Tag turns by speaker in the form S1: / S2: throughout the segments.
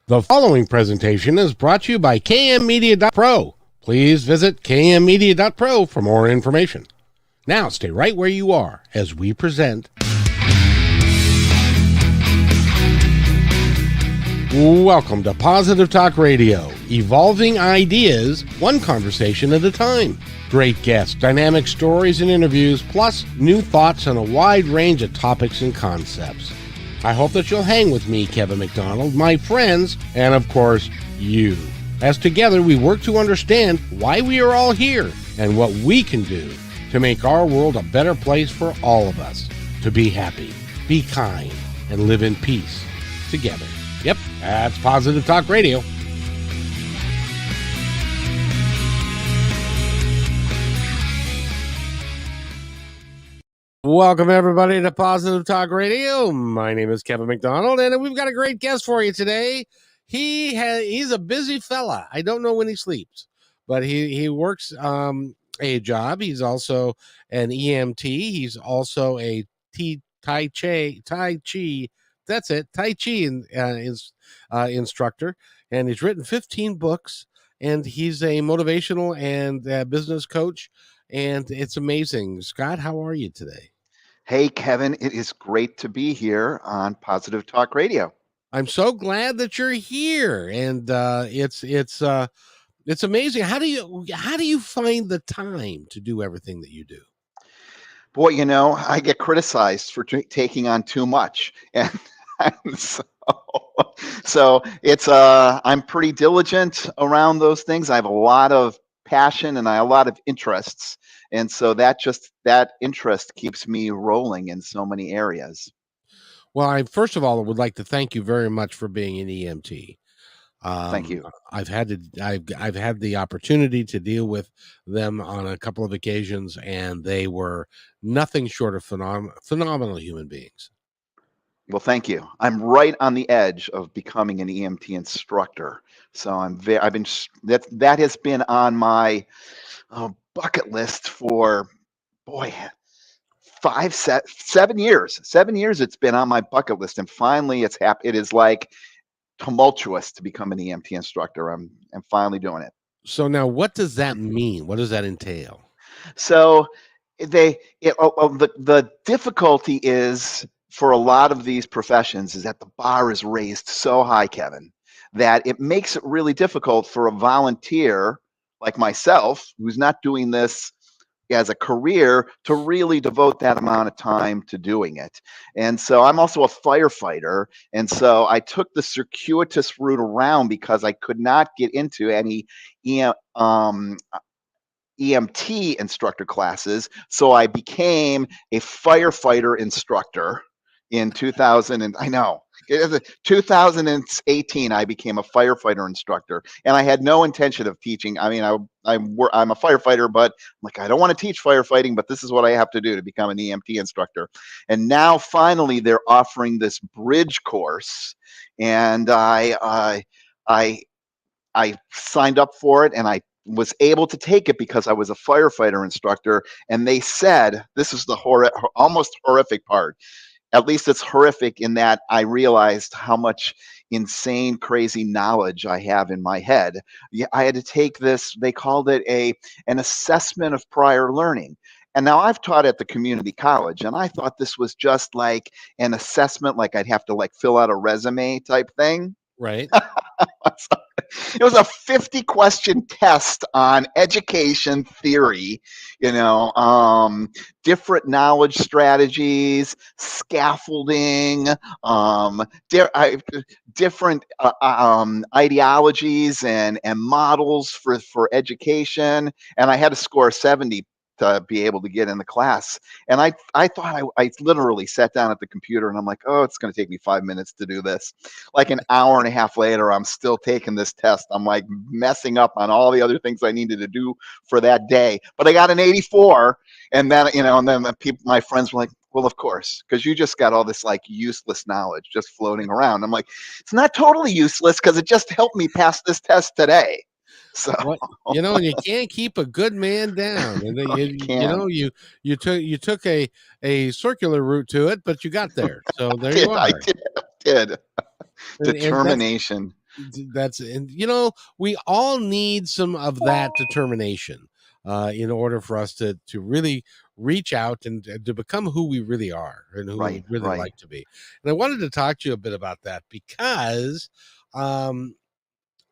S1: The following presentation is brought to you by kmmedia.pro. Please visit kmmedia.pro for more information. Now stay right where you are as we present. Welcome to Positive Talk Radio, evolving ideas, one conversation at a time. Great guests, dynamic stories and interviews, plus new thoughts on a wide range of topics and concepts. I hope that you'll hang with me, Kevin McDonald, my friends, and of course, you. As together we work to understand why we are all here and what we can do to make our world a better place for all of us. To be happy, be kind, and live in peace together. Yep, that's Positive Talk Radio. Welcome, everybody, to Positive Talk Radio. My name is Kevin McDonald, and we've got a great guest for you today. He's a busy fella. I don't know when he sleeps, but he works a job. He's also an EMT. He's also a Tai Chi. That's it, Tai Chi instructor, and he's written 15 books. And he's a motivational and business coach, and it's amazing. Scott, how are you today?
S2: Hey, Kevin, it is great to be here on Positive Talk Radio.
S1: I'm so glad that you're here, and it's amazing. How do you find the time to do everything that you do?
S2: Boy, I get criticized for taking on too much, and so it's I'm pretty diligent around those things. I have a lot of passion and I have a lot of interests, and so that interest keeps me rolling in so many areas.
S1: Well, I first of all would like to thank you very much for being an EMT.
S2: Thank you.
S1: I've had the opportunity to deal with them on a couple of occasions, and they were nothing short of phenomenal human beings.
S2: Well, thank you. I'm right on the edge of becoming an EMT instructor, so that has been on my bucket list for 7 years. 7 years it's been on my bucket list, and finally it's happened. It is like tumultuous to become an EMT instructor. I'm finally doing it.
S1: So now, what does that mean? What does that entail?
S2: So the difficulty is, for a lot of these professions, is that the bar is raised so high, Kevin, that it makes it really difficult for a volunteer like myself, who's not doing this as a career, to really devote that amount of time to doing it. And so I'm also a firefighter, and so I took the circuitous route around because I could not get into any EMT instructor classes, so I became a firefighter instructor in 2018. I became a firefighter instructor, and I had no intention of teaching. I mean, I'm a firefighter, but I'm like, I don't want to teach firefighting, but this is what I have to do to become an EMT instructor. And now finally they're offering this bridge course, and I signed up for it, and I was able to take it because I was a firefighter instructor. And they said, this is the almost horrific part. At least it's horrific in that I realized how much insane, crazy knowledge I have in my head. I had to take this, they called it an assessment of prior learning. And now I've taught at the community college, and I thought this was just like an assessment, like I'd have to fill out a resume type thing.
S1: Right.
S2: It was a 50-question test on education theory, different knowledge strategies, scaffolding, different ideologies and models for education. And I had to score 70 to be able to get in the class. And I thought I literally sat down at the computer, and I'm like, oh, it's going to take me 5 minutes to do this. Like an hour and a half later, I'm still taking this test. I'm like messing up on all the other things I needed to do for that day. But I got an 84. And then, my friends were like, well, of course, because you just got all this useless knowledge just floating around. I'm like, it's not totally useless because it just helped me pass this test today. So
S1: and you can't keep a good man down. And you took a circular route to it, but you got there. So there you are.
S2: I did. Determination.
S1: That's, and we all need some of that determination in order for us to really reach out and to become who we really are and who we
S2: Right,
S1: really
S2: right.
S1: like to be. And I wanted to talk to you a bit about that because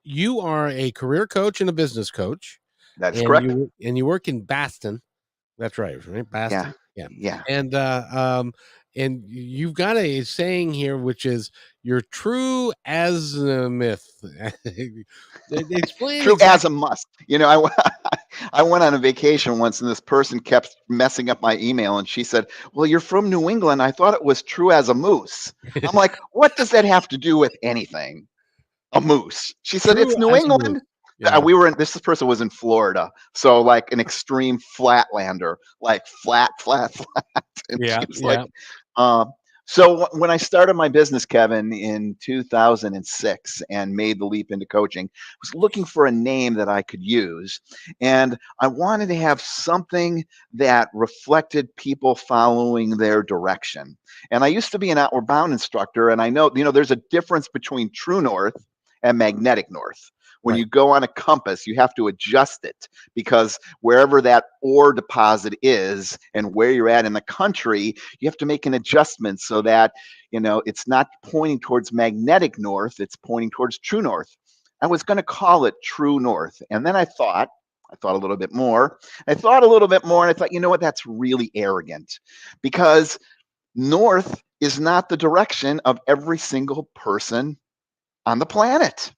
S1: you are a career coach and a business coach,
S2: That is
S1: and
S2: correct.
S1: you work in Baston. That's right,
S2: Yeah,
S1: Baston. Yeah,
S2: yeah.
S1: and you've got a saying here, which is "you're true as a myth." Explain
S2: True as a
S1: exactly.
S2: must. I went on a vacation once, and this person kept messing up my email, and she said, "Well, you're from New England. I thought it was true as a moose." I'm like, "What does that have to do with anything?" A moose. She said,
S1: True
S2: "It's New
S1: as a myth.
S2: England."
S1: Yeah,
S2: We were in. This person was in Florida, so like an extreme flatlander, like flat, flat, flat. And she
S1: yeah,
S2: was like,
S1: yeah.
S2: um, so when I started my business, Kevin, in 2006 and made the leap into coaching, I was looking for a name that I could use. And I wanted to have something that reflected people following their direction. And I used to be an outward bound instructor, and I know, there's a difference between true north and magnetic north. When
S1: Right.
S2: you go on a compass, you have to adjust it because wherever that ore deposit is and where you're at in the country, you have to make an adjustment so that, it's not pointing towards magnetic north, it's pointing towards true north. I was going to call it true north. And then I thought a little bit more. I thought a little bit more, and I thought, you know what, that's really arrogant because north is not the direction of every single person on the planet.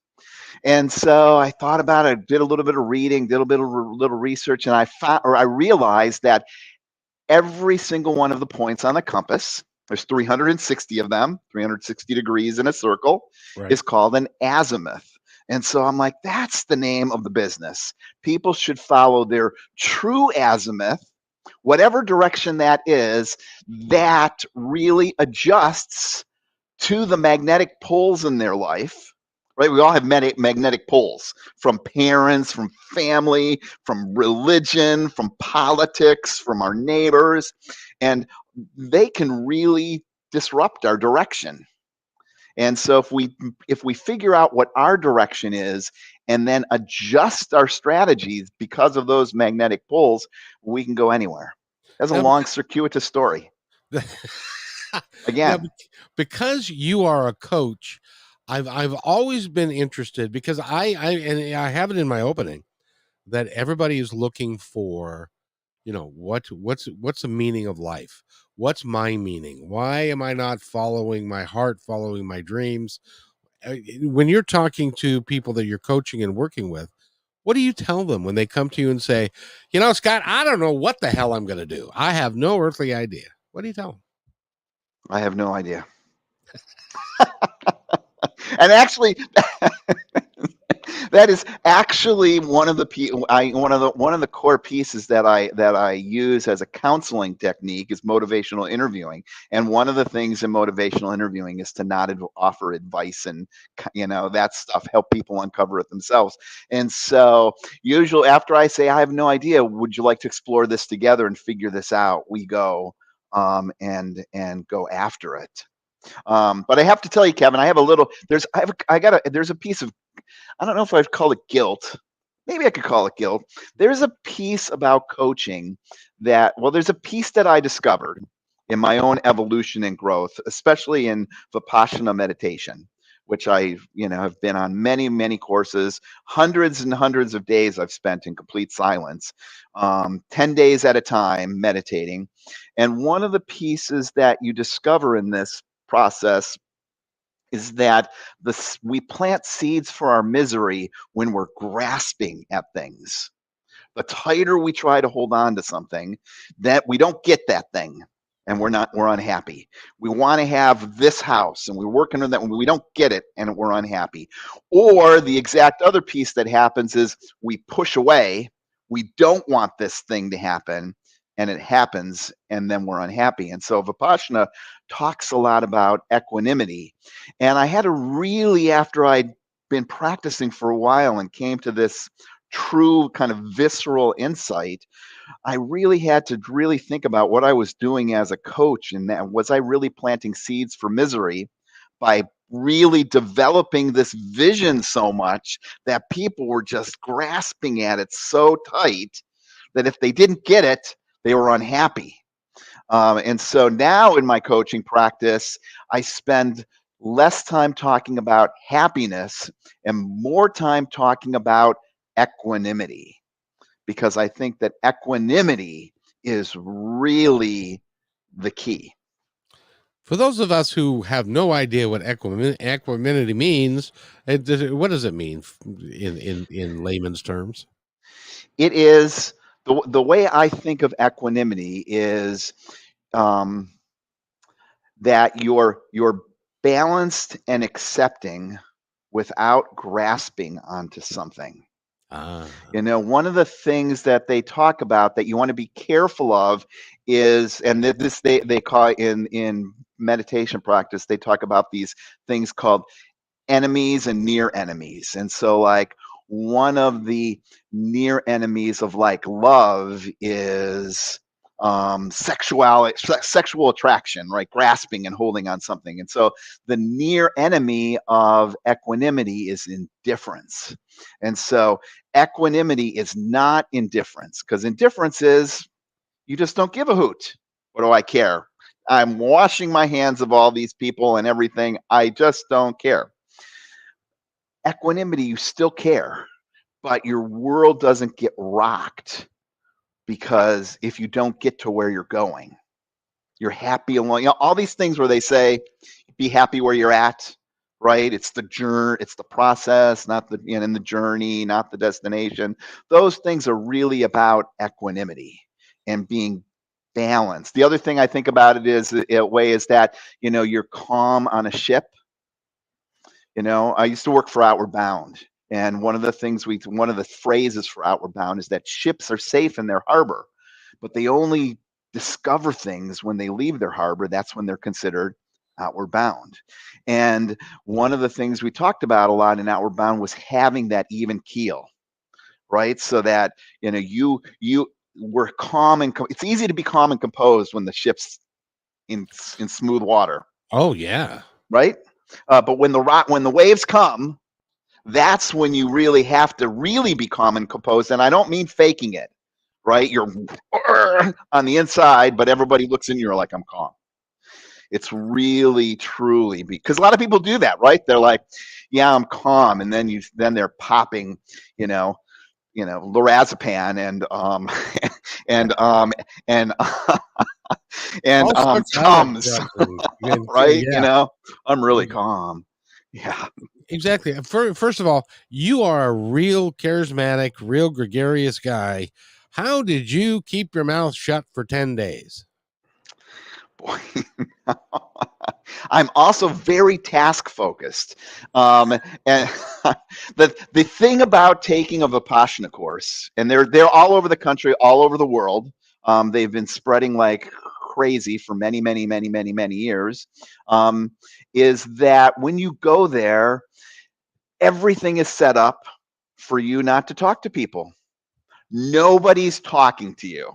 S2: And so I thought about it, did a little bit of reading, did a bit of little research, and I realized that every single one of the points on the compass, there's 360 of them, 360 degrees in a circle,
S1: Right.
S2: is called an azimuth. And so I'm like, that's the name of the business. People should follow their true azimuth, whatever direction that is, that really adjusts to the magnetic poles in their life, right? We all have magnetic poles from parents, from family, from religion, from politics, from our neighbors, and they can really disrupt our direction. And so if we figure out what our direction is and then adjust our strategies because of those magnetic poles, we can go anywhere. That's a
S1: Now,
S2: long circuitous story.
S1: now,
S2: Again,
S1: because you are a coach, I've always been interested because I have it in my opening that everybody is looking for, what's the meaning of life? What's my meaning? Why am I not following my heart, following my dreams? When you're talking to people that you're coaching and working with, what do you tell them when they come to you and say, Scott, I don't know what the hell I'm going to do. I have no earthly idea. What do you tell them?
S2: I have no idea. And actually, that is actually one of the core pieces that I use as a counseling technique is motivational interviewing. And one of the things in motivational interviewing is to not offer advice and that stuff, help people uncover it themselves. And so usually after I say I have no idea, would you like to explore this together and figure this out? We go and go after it. But I have to tell you, Kevin, I have a little. There's a piece of. I don't know if I'd call it guilt. Maybe I could call it guilt. There's a piece about coaching there's a piece that I discovered in my own evolution and growth, especially in Vipassana meditation, which have been on many, many courses, hundreds and hundreds of days I've spent in complete silence, 10 days at a time meditating. And one of the pieces that you discover in this process is that we plant seeds for our misery when we're grasping at things. The tighter we try to hold on to something, that we don't get that thing, and we're unhappy. We want to have this house, and we're working on that when we don't get it, and we're unhappy. Or the exact other piece that happens is we push away. We don't want this thing to happen, and it happens, and then we're unhappy. And so Vipassana talks a lot about equanimity. And I had to really, after I'd been practicing for a while and came to this true kind of visceral insight, I really had to really think about what I was doing as a coach, and that was I really planting seeds for misery by really developing this vision so much that people were just grasping at it so tight that if they didn't get it, they were unhappy. And so now in my coaching practice, I spend less time talking about happiness and more time talking about equanimity, because I think that equanimity is really the key.
S1: For those of us who have no idea what equanimity means, what does it mean in layman's terms?
S2: It is the way I think of equanimity is um, that you're balanced and accepting without grasping onto something.
S1: Ah,
S2: One of the things that they talk about that you want to be careful of is, and this they call in meditation practice, they talk about these things called enemies and near enemies. And so like one of the near enemies of like love is sexual attraction, right? Grasping and holding on something. And so the near enemy of equanimity is indifference. And so equanimity is not indifference, because indifference is you just don't give a hoot. What do I care? I'm washing my hands of all these people and everything. I just don't care. Equanimity, you still care, but your world doesn't get rocked, because if you don't get to where you're going, you're happy along. All these things where they say, be happy where you're at, right? It's the journey, it's the process, not the in the journey, not the destination. Those things are really about equanimity and being balanced. The other thing I think about it is a way is that you're calm on a ship. I used to work for Outward Bound, and one of the phrases for Outward Bound is that ships are safe in their harbor, but they only discover things when they leave their harbor. That's when they're considered outward bound. And one of the things we talked about a lot in Outward Bound was having that even keel, right? So that you were calm and it's easy to be calm and composed when the ship's in smooth water,
S1: oh yeah.
S2: right? But when the waves come, that's when you really have to really be calm and composed. And I don't mean faking it, right? You're on the inside, but everybody looks in, you're like, I'm calm. It's really, truly, because a lot of people do that, right? They're like, yeah, I'm calm. And then they're popping, lorazepam and and and
S1: All sorts of other
S2: Tums,
S1: drugs
S2: right?
S1: yeah.
S2: I'm really calm. Yeah.
S1: Exactly. First of all, you are a real charismatic, real gregarious guy. How did you keep your mouth shut for 10 days?
S2: Boy. I'm also very task focused. And the thing about taking a Vipassana course, and they're all over the country, all over the world. They've been spreading like crazy for many, many, many, many, many years. Is that when you go there, everything is set up for you not to talk to people. Nobody's talking to you.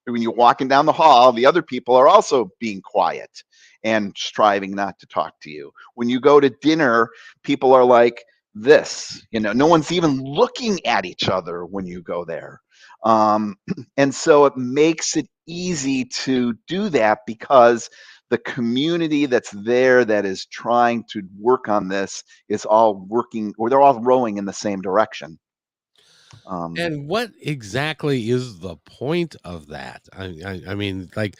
S2: When you're walking down the hall, the other people are also being quiet and striving not to talk to you. When you go to dinner, people are like this, no one's even looking at each other when you go there. And so it makes it easy to do that, because the community that's there that is trying to work on this is all working, or they're all rowing in the same direction.
S1: And what exactly is the point of that? I mean, like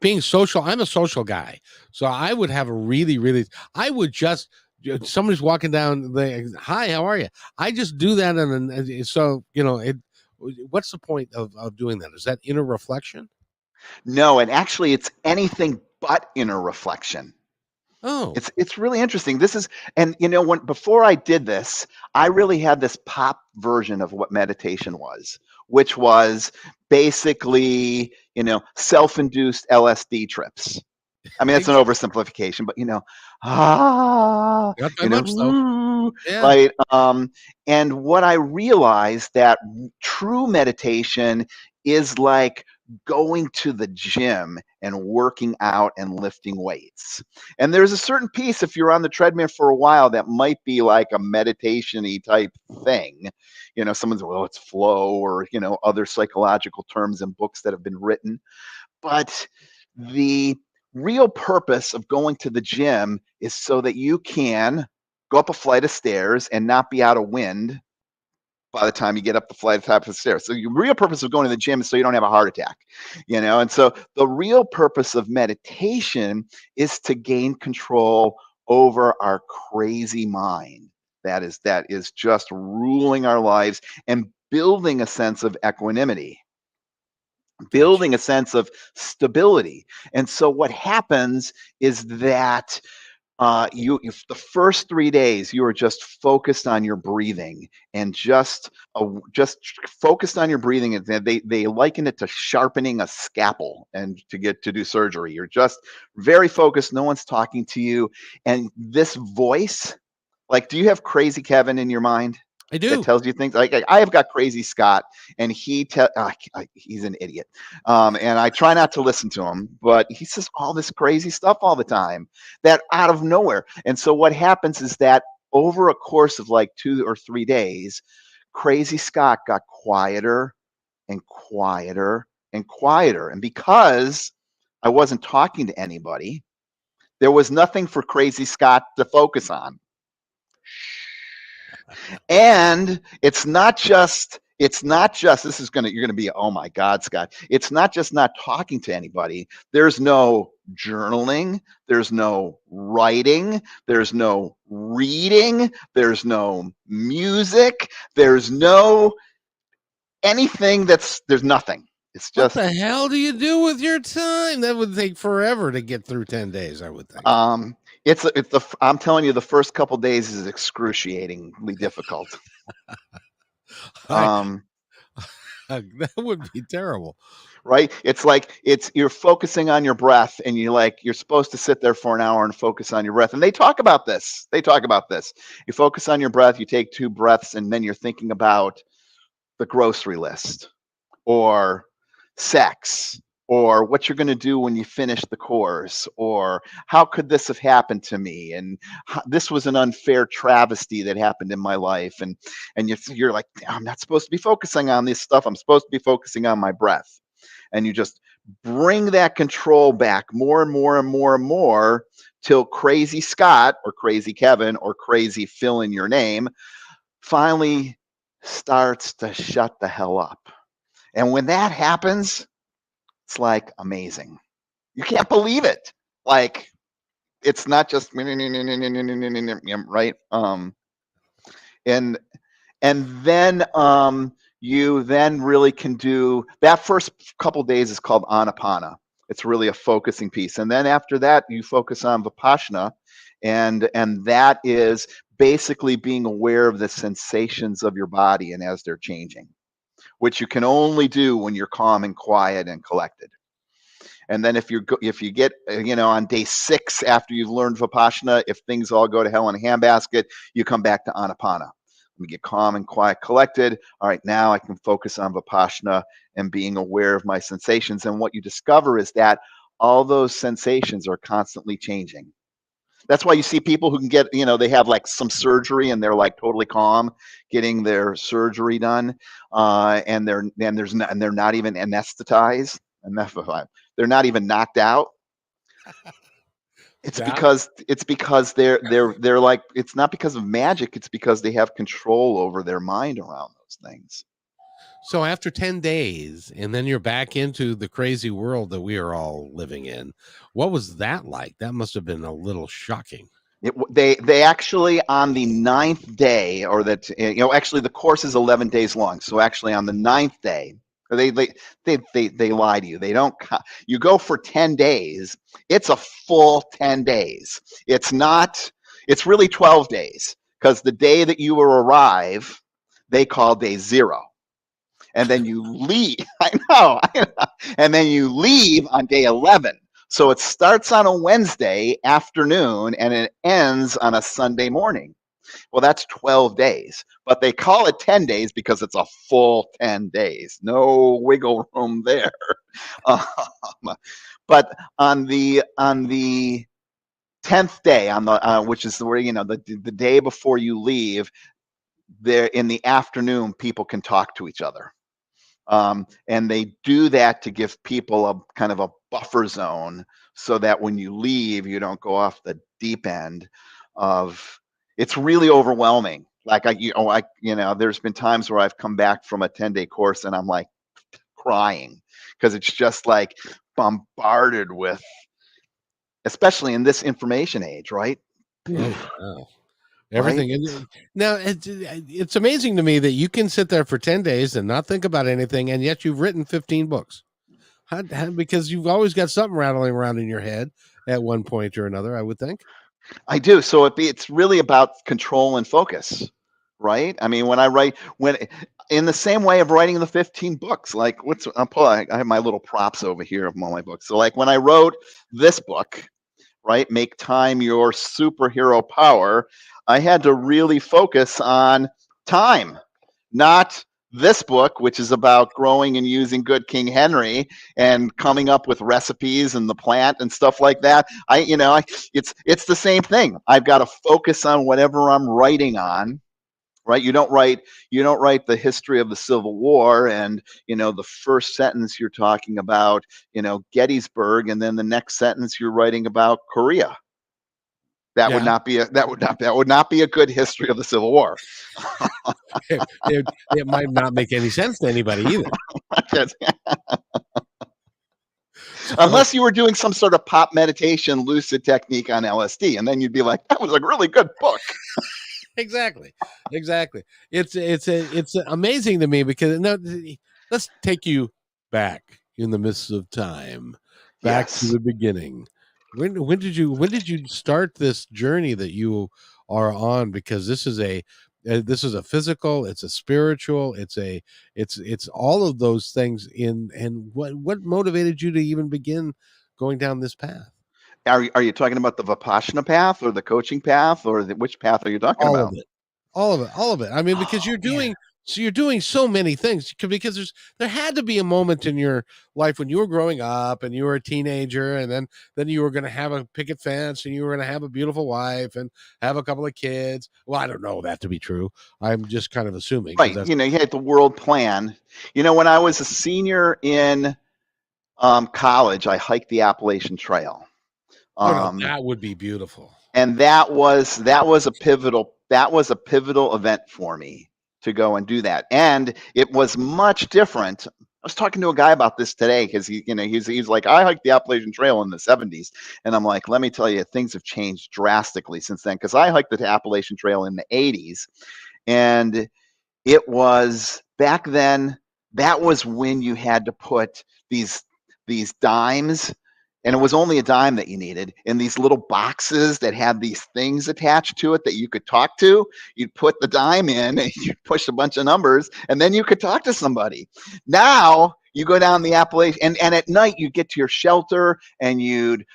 S1: being social. I'm a social guy, so I would have a really. I would just somebody's walking down the hi, how are you? I just do that, and so it. What's the point of doing that? Is that inner reflection?
S2: No, and actually, it's anything but inner reflection.
S1: Oh,
S2: It's really interesting. This is, and when before I did this, I really had this pop version of what meditation was, which was basically, self-induced LSD trips. I mean, that's an
S1: exactly.
S2: oversimplification, but ah,
S1: Not by much though. Yeah.
S2: right. And what I realized that true meditation is like going to the gym and working out and lifting weights. And there's a certain piece, if you're on the treadmill for a while, that might be like a meditation-y type thing. Someone's, well, it's flow, or, other psychological terms and books that have been written. But the real purpose of going to the gym is so that you can go up a flight of stairs and not be out of wind by the time you get up the flight top of the stairs. So the real purpose of going to the gym is so you don't have a heart attack, And so the real purpose of meditation is to gain control over our crazy mind that is just ruling our lives and building a sense of equanimity, building a sense of stability. And so what happens is that the first 3 days you are just focused on your breathing, and just focused on your breathing. And they liken it to sharpening a scalpel and to do surgery. You're just very focused. No one's talking to you, and this voice, like, do you have Crazy Kevin in your mind?
S1: I
S2: That
S1: do.
S2: tells you things. Like, I have got Crazy Scott, and he's an idiot. And I try not to listen to him, but he says all this crazy stuff all the time, that out of nowhere. And so what happens is that over a course of like 2 or 3 days, Crazy Scott got quieter and quieter and quieter. And because I wasn't talking to anybody, there was nothing for Crazy Scott to focus on. And it's not just you're gonna be, oh my God, Scott. It's not just not talking to anybody. There's no journaling, there's no writing, there's no reading, there's no music, there's no anything. There's nothing. It's
S1: What
S2: just
S1: the hell do you do with your time? That would take forever to get through 10 days, I would think.
S2: I'm telling you, the first couple days is excruciatingly difficult.
S1: That would be terrible.
S2: Right? It's like you're focusing on your breath, and you're supposed to sit there for an hour and focus on your breath. And they talk about this. You focus on your breath, you take 2 breaths, and then you're thinking about the grocery list, or sex, or what you're going to do when you finish the course, or how could this have happened to me, and this was an unfair travesty that happened in my life. And you're like, I'm not supposed to be focusing on this stuff. I'm supposed to be focusing on my breath. And you just bring that control back more and more and more and more, till Crazy Scott, or Crazy Kevin, or Crazy fill in your name, finally starts to shut the hell up. And when that happens, it's like amazing. You can't believe it. Like, it's not just right. And then you then really can do that. First couple days is called Anapana. It's really a focusing piece. And then after that, you focus on Vipassana, and that is basically being aware of the sensations of your body and as they're changing, which you can only do when you're calm and quiet and collected. And then if you get on day 6 after you've learned Vipassana, if things all go to hell in a handbasket, you come back to Anapana. We get calm and quiet, collected. All right, now I can focus on Vipassana and being aware of my sensations. And what you discover is that all those sensations are constantly changing. That's why you see people who can get, they have like some surgery and they're like totally calm getting their surgery done, and they're not even anesthetized, they're not even knocked out. It's because they're like, it's not because of magic. It's because they have control over their mind around those things.
S1: So after 10 days, and then you're back into the crazy world that we are all living in. What was that like? That must have been a little shocking.
S2: They actually, on the 9th day, or that, actually the course is 11 days long. So actually on the 9th day, they lie to you. They don't. You go for 10 days. It's a full 10 days. It's not. It's really 12 days, because the day that you arrive, they call day 0, and then you leave. I know. And then you leave on day 11. So it starts on a Wednesday afternoon and it ends on a Sunday morning. Well, that's 12 days, but they call it 10 days because it's a full 10 days. No wiggle room there. But on the 10th day, on the which is where, the day before you leave, there in the afternoon, people can talk to each other. And they do that to give people a kind of a buffer zone so that when you leave, you don't go off the deep end of it's really overwhelming. Like there's been times where I've come back from a 10-day course and I'm like crying because it's just like bombarded with, especially in this information age, right?
S1: Oh, yeah.
S2: Right?
S1: Everything. Now, it's amazing to me that you can sit there for 10 days and not think about anything, and yet you've written 15 books. Because you've always got something rattling around in your head at one point or another, I would think.
S2: I do. So it's really about control and focus, right? I mean, when I write, when in the same way of writing the 15 books, like I have my little props over here of all my books. So like when I wrote this book, right, Make Time Your Superhero Power, I had to really focus on time, not this book, which is about growing and using good King Henry and coming up with recipes and the plant and stuff like that. It's the same thing. I've got to focus on whatever I'm writing on. Right, you don't write the history of the Civil War, and the first sentence you're talking about Gettysburg, and then the next sentence you're writing about Korea. That would
S1: Yeah.
S2: not be a good history of the Civil War.
S1: It might not make any sense to anybody either.
S2: Unless you were doing some sort of pop meditation lucid technique on LSD, and then you'd be like, that was a really good book.
S1: Exactly. It's amazing to me because let's take you back in the midst of time, back to
S2: Yes.
S1: the beginning. When did you start this journey that you are on? Because this is a physical, it's a spiritual, it's all of those things and what motivated you to even begin going down this path?
S2: Are you talking about the Vipassana path or the coaching path, or which path are you talking
S1: All of
S2: about?
S1: it. All of it. I mean, because
S2: Oh, man.
S1: you're doing so many things because there had to be a moment in your life when you were growing up and you were a teenager, and then you were going to have a picket fence and you were going to have a beautiful wife and have a couple of kids. Well, I don't know that to be true. I'm just kind of assuming because
S2: Right.
S1: that's
S2: You had the world plan. When I was a senior in college, I hiked the Appalachian Trail.
S1: oh no,
S2: Um,
S1: that would be beautiful.
S2: and that was a pivotal event for me to go and do that, and it was much different. I was talking to a guy about this today because he's like, I hiked the Appalachian Trail in the 70s, and I'm like, let me tell you, things have changed drastically since then, because I hiked the Appalachian Trail in the 80s, and it was back then, that was when you had to put these dimes, and it was only a dime that you needed, in these little boxes that had these things attached to it that you could talk to. You'd put the dime in and you'd push a bunch of numbers, and then you could talk to somebody. Now you go down the Appalachian, and at night you get to your shelter and you'd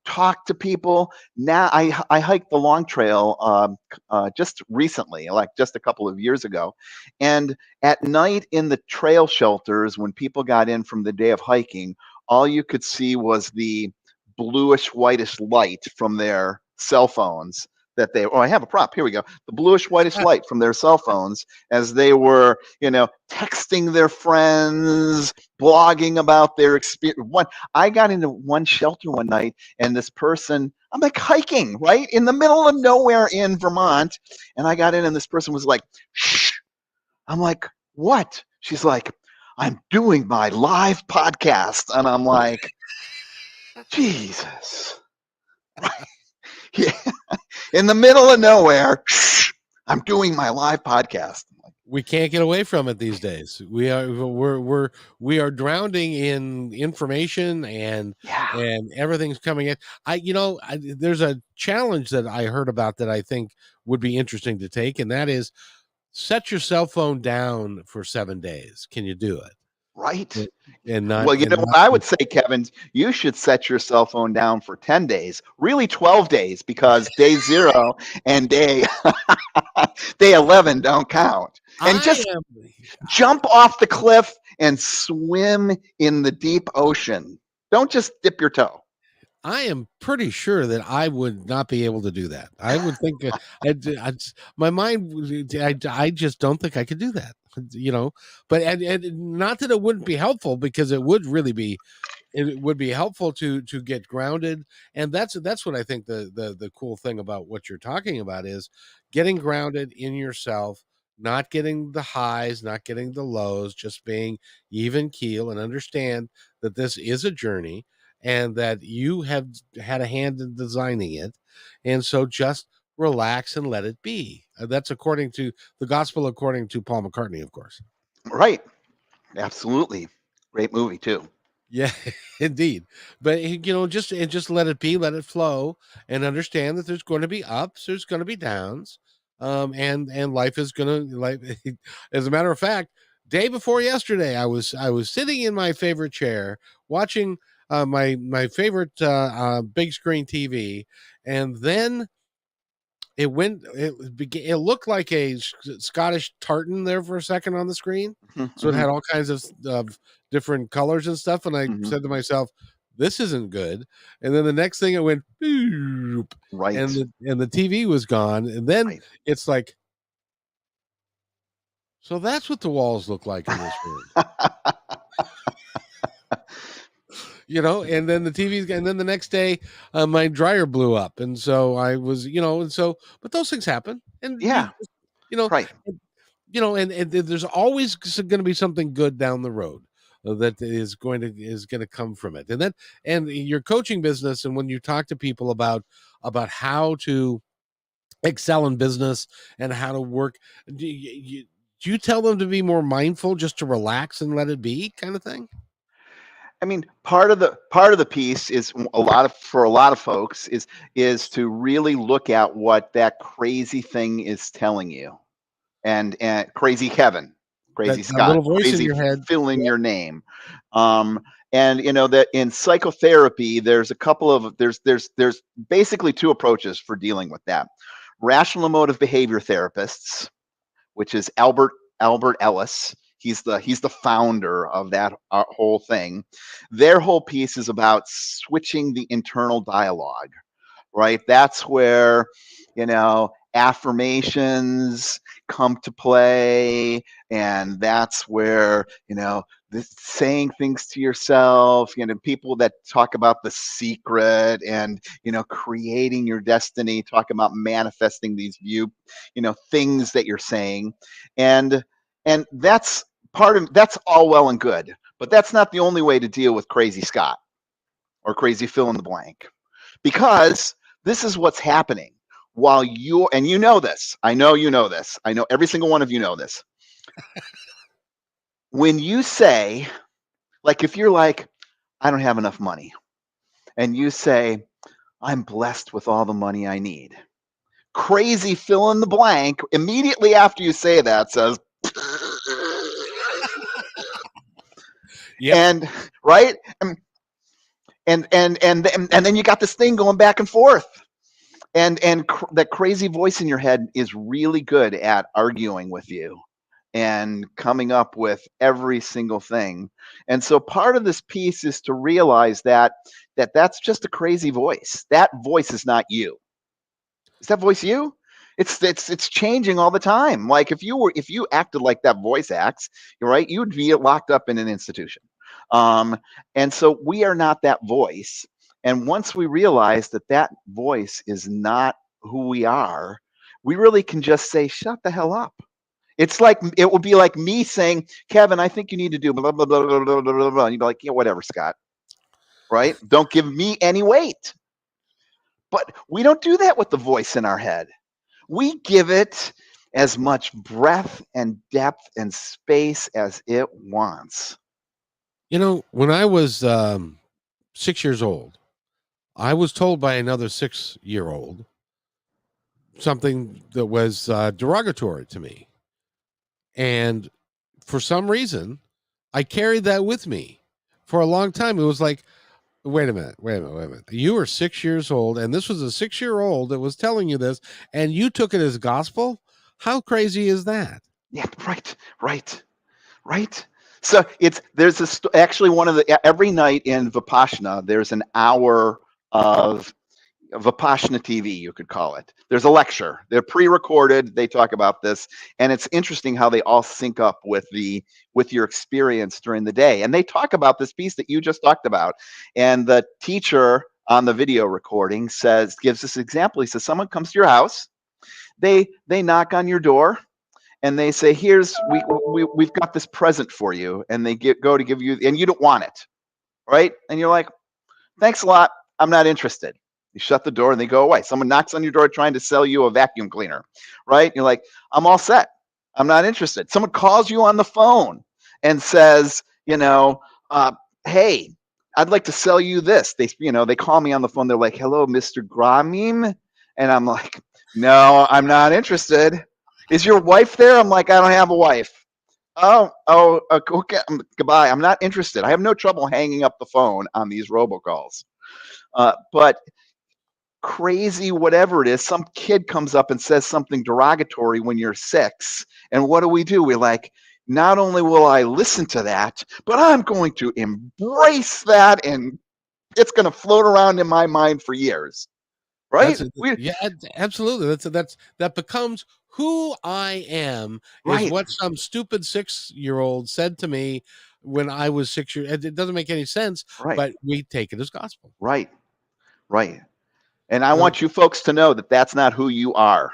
S2: talk to people. Now I hiked the Long Trail just recently, like just a couple of years ago, and at night in the trail shelters, when people got in from the day of hiking, all you could see was the bluish whitish light from their cell phones I have a prop, here we go, the bluish whitish light from their cell phones as they were texting their friends, blogging about their experience. I got into one shelter one night, and this person, I'm like hiking right in the middle of nowhere in Vermont, and I got in, and this person was like, shh. I'm like, what? She's like, I'm doing my live podcast. And I'm like, Jesus. Yeah. In the middle of nowhere, shh, I'm doing my live podcast.
S1: We can't get away from it these days. We are drowning in information
S2: Yeah.
S1: and everything's coming in. There's a challenge that I heard about that I think would be interesting to take, and that is set your cell phone down for 7 days. Can you do it?
S2: Right.
S1: and not
S2: Well, you know what I would say, Kevin? You should set your cell phone down for 10 days, really 12 days, because day 0 and day 11 don't count. And
S1: I
S2: just
S1: am
S2: jump off the cliff and swim in the deep ocean. Don't just dip your toe.
S1: I am pretty sure that I would not be able to do that. I would think my mind. I just don't think I could do that. But and not that it wouldn't be helpful, because it would really be. It would be helpful to get grounded, and that's what I think the cool thing about what you're talking about is getting grounded in yourself, not getting the highs, not getting the lows, just being even keel, and understand that this is a journey, and that you have had a hand in designing it, and so just relax and let it be. That's according to the gospel, according to Paul McCartney, of course.
S2: Right. Absolutely. Great movie, too.
S1: Yeah, indeed. But just let it be, let it flow, and understand that there's going to be ups, there's going to be downs, and life is going to like. As a matter of fact, day before yesterday, I was sitting in my favorite chair watching my favorite big screen TV, and then it looked like a Scottish tartan there for a second on the screen. So it
S2: Mm-hmm.
S1: had all kinds of different colors and stuff, and I
S2: Mm-hmm.
S1: said to myself, this isn't good. And then the next thing, it went boop, and
S2: Right.
S1: the TV was gone, and then
S2: Right.
S1: it's like, so that's what the walls look like in this room. And then and then the next day, my dryer blew up, and so I was, and so, but those things happen, and
S2: Yeah.
S1: you know
S2: Right.
S1: and there's always going to be something good down the road that is going to come from it. And your coaching business, and when you talk to people about how to excel in business and how to work, do you tell them to be more mindful, just to relax and let it be, kind of thing?
S2: I mean, part of the piece is for a lot of folks is to really look at what that crazy thing is telling you, and crazy Kevin, crazy
S1: That
S2: Scott,
S1: little voice in
S2: crazy
S1: your head.
S2: fill in your name. And you know that in psychotherapy, there's a couple of there's basically two approaches for dealing with that. Rational emotive behavior therapists, which is Albert Ellis. He's the founder of that whole thing. Their whole piece is about switching the internal dialogue, right? That's where, affirmations come to play. And that's where, saying things to yourself, people that talk about the secret and, creating your destiny, talk about manifesting these things that you're saying. And, and that's all well and good, but that's not the only way to deal with crazy Scott or crazy fill in the blank, because this is what's happening while and you know this. I know you know this. I know every single one of you know this. When you say, like, if you're like, I don't have enough money, and you say, I'm blessed with all the money I need. Crazy fill in the blank immediately after you say that says,
S1: Yep.
S2: and right, and then you got this thing going back and forth. And that crazy voice in your head is really good at arguing with you and coming up with every single thing. And so part of this piece is to realize that's just a crazy voice. That voice is not you. Is that voice you? It's changing all the time. Like if you acted like that voice acts, you're right, you would be locked up in an institution. Um, and so we are not that voice. And once we realize that voice is not who we are, we really can just say, shut the hell up. It would be like me saying, Kevin, I think you need to do blah blah blah blah blah blah blah. And you'd be like, yeah, whatever, Scott. Right? Don't give me any weight. But we don't do that with the voice in our head. We give it as much breadth and depth and space as it wants.
S1: When I was 6 years old, I was told by another 6-year-old something that was derogatory to me. And for some reason, I carried that with me for a long time. It was like, wait a minute, wait a minute, wait a minute. You were 6 years old, and this was a 6-year-old that was telling you this, and you took it as gospel. How crazy is that?
S2: Yeah, right. So there's actually one of the every night in Vipassana there's an hour of Vipassana TV, you could call it. There's a lecture. They're pre-recorded. They talk about this, and it's interesting how they all sync up with your experience during the day. And they talk about this piece that you just talked about. And the teacher on the video recording gives this example. He says, someone comes to your house, they knock on your door, and they say, "Here's we've got this present for you," and they go to give you, and you don't want it, right? And you're like, "Thanks a lot. I'm not interested." You shut the door and they go away. Someone knocks on your door trying to sell you a vacuum cleaner, right? You're like, "I'm all set. I'm not interested." Someone calls you on the phone and says, "Hey, I'd like to sell you this." They call me on the phone. They're like, "Hello, Mr. Gramim," and I'm like, "No, I'm not interested." "Is your wife there?" I'm like, "I don't have a wife." Okay, goodbye. I'm not interested. I have no trouble hanging up the phone on these robocalls. But crazy, whatever it is, some kid comes up and says something derogatory when you're 6. And what do? We're like, not only will I listen to that, but I'm going to embrace that, and it's going to float around in my mind for years. Right?
S1: Yeah, absolutely. That becomes who I am, is
S2: Right.
S1: what some stupid 6-year-old said to me when I was 6 years. It doesn't make any sense,
S2: Right.
S1: but we take it as gospel.
S2: Right. And I want you folks to know that that's not who you are.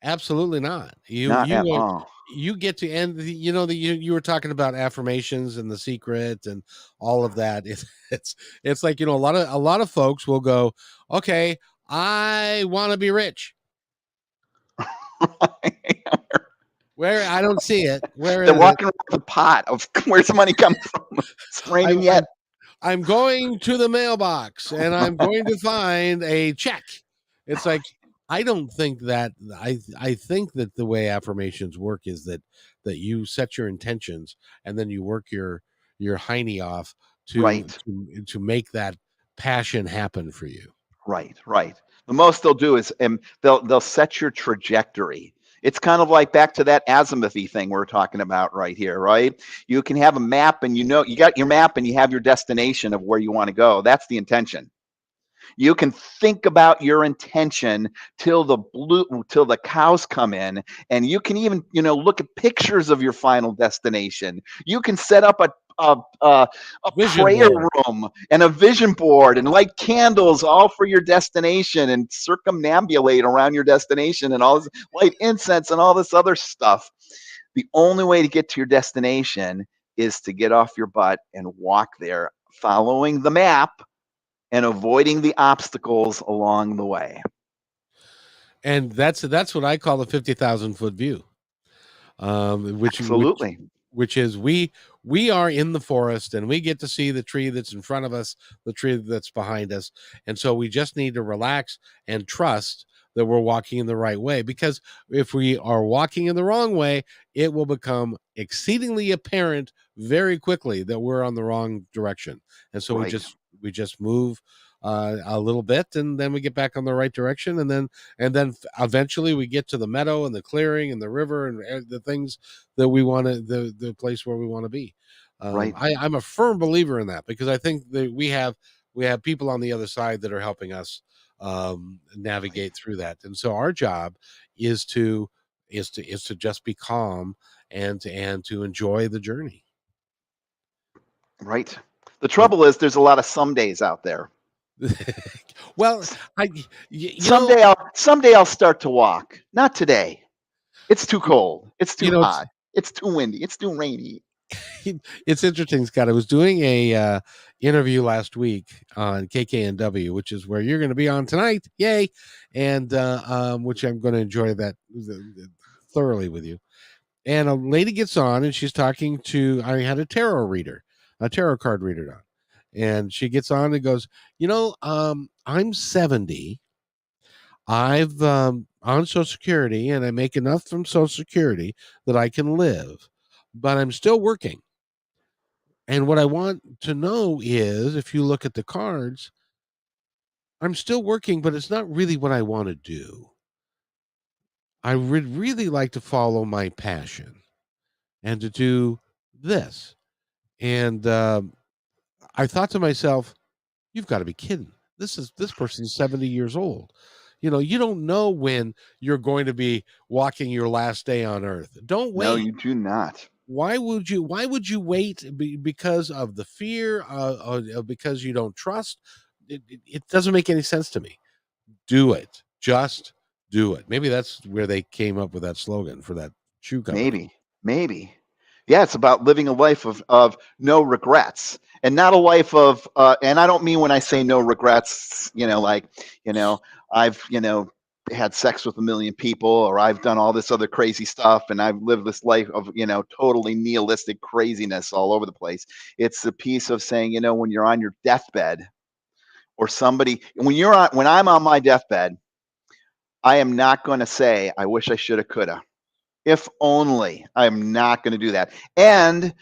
S1: Absolutely not.
S2: Not at all.
S1: You get to end. You were talking about affirmations and The Secret and all of that. It's like, a lot of folks will go, okay, I want to be rich. Where? I don't see it. Where
S2: They're
S1: is it?
S2: walking around with a pot of where's the money coming from? It's raining yet.
S1: I'm going to the mailbox and I'm going to find a check. It's like, I don't think that I think that the way affirmations work is that you set your intentions and then you work your hiney off
S2: Right.
S1: to make that passion happen for you.
S2: Right. The most they'll do is they'll set your trajectory. It's kind of like back to that azimuthy thing we're talking about right here, right? You can have a map, and you got your map and you have your destination of where you want to go. That's the intention. You can think about your intention till the cows come in, and you can even look at pictures of your final destination. You can set up a prayer room and a vision board and light candles all for your destination and circumambulate around your destination and all this, light incense and all this other stuff. The only way to get to your destination is to get off your butt and walk there, following the map and avoiding the obstacles along the way.
S1: And that's what I call the 50,000-foot view.
S2: Absolutely.
S1: Which is we are in the forest and we get to see the tree that's in front of us, the tree that's behind us, and so we just need to relax and trust that we're walking in the right way, because if we are walking in the wrong way, it will become exceedingly apparent very quickly that we're on the wrong direction. And so
S2: Right.
S1: we just move a little bit, and then we get back on the right direction, and then eventually we get to the meadow and the clearing and the river and the things that we want to, the place where we want to be.
S2: Right.
S1: I'm a firm believer in that, because I think that we have people on the other side that are helping us navigate through that, and so our job is to just be calm and to enjoy the journey.
S2: Right. The trouble is there's a lot of some days out there.
S1: Well,
S2: someday I'll start to walk. Not today. It's too cold. It's too hot. It's too windy. It's too rainy.
S1: It's interesting, Scott. I was doing a interview last week on KKNW, which is where you're going to be on tonight. Yay! And which I'm going to enjoy that thoroughly with you. And a lady gets on and she's talking to, I had a tarot card reader on. And she gets on and goes, I'm 70. I've on Social Security, and I make enough from Social Security that I can live, but I'm still working. And what I want to know is, if you look at the cards, I'm still working, but it's not really what I want to do. I would really like to follow my passion and to do this. And I thought to myself, you've got to be kidding. This person's 70 years old. You don't know when you're going to be walking your last day on earth. Don't
S2: No,
S1: wait.
S2: you do not.
S1: Why would you wait? Because of the fear, because you don't trust? It doesn't make any sense to me. Do it. Just do it. Maybe that's where they came up with that slogan for that shoe company.
S2: Maybe. Yeah, it's about living a life of no regrets, and not a life of. And I don't mean when I say no regrets, like, I've had sex with a million people, or I've done all this other crazy stuff, and I've lived this life of totally nihilistic craziness all over the place. It's the piece of saying, when you're on your deathbed, or somebody when I'm on my deathbed, I am not going to say I wish I shoulda, coulda. If only. I'm not going to do that. And